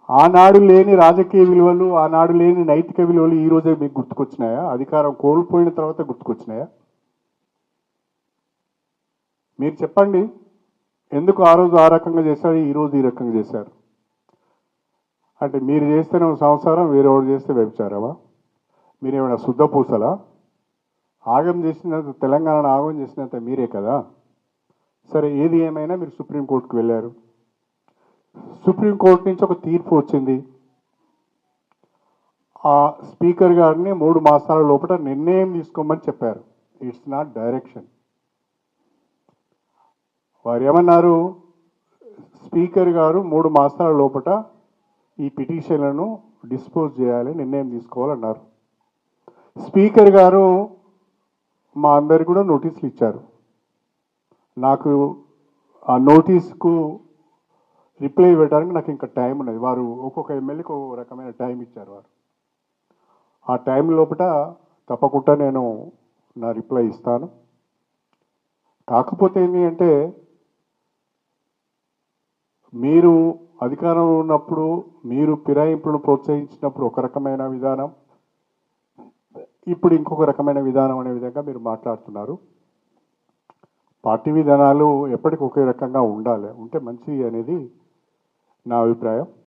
ఆనాడు లేని రాజకీయ విలువలు, ఆనాడు లేని నైతిక విలువలు ఈ రోజే మీకు గుర్తుకొచ్చినాయా? అధికారం కోల్పోయిన తర్వాత గుర్తుకొచ్చినాయా? మీరు చెప్పండి. ఎందుకు ఆ రోజు ఆ రకంగా చేశారు, ఈ రోజు ఈ రకంగా చేశారు? అంటే మీరు చేస్తేనే సంసారం, వేరేవాడు చేస్తే వ్యభిచారమా? మీరేమైనా శుద్ధ పూసలా? ఆగం చేసినంత, తెలంగాణను ఆగం చేసినంత మీరే కదా. సరే, ఏది ఏమైనా మీరు సుప్రీంకోర్టుకు వెళ్ళారు. సుప్రీంకోర్టు నుంచి ఒక తీర్పు వచ్చింది. ఆ స్పీకర్ గారిని 3 మాసాల లోపల నిర్ణయం తీసుకోమని చెప్పారు. It's not direction. వారు ఏమన్నారు? స్పీకర్ గారు 3 మాసాల లోపల ఈ పిటిషన్లను డిస్పోజ్ చేయాలి, నిర్ణయం తీసుకోవాలన్నారు. స్పీకర్ గారు మా అందరికి కూడా నోటీసులు ఇచ్చారు. నాకు ఆ నోటీస్కు రిప్లై ఇవ్వడానికి నాకు ఇంకా టైం ఉన్నది. వారు ఒక్కొక్క ఎమ్మెల్యేకి ఒక రకమైన టైం ఇచ్చారు. వారు ఆ టైం లోపల తప్పకుండా నేను నా రిప్లై ఇస్తాను. కాకపోతే ఏంటి అంటే, మీరు అధికారంలో ఉన్నప్పుడు మీరు ఫిరాయింపులను ప్రోత్సహించినప్పుడు ఒక రకమైన విధానం, ఇప్పుడు ఇంకొక రకమైన విధానం అనే విధంగా మీరు మాట్లాడుతున్నారు. పార్టీ విధానాలు ఎప్పటికీ ఒకే రకంగా ఉండాలి, ఉంటే మంచిది అనేది నా అభిప్రాయం.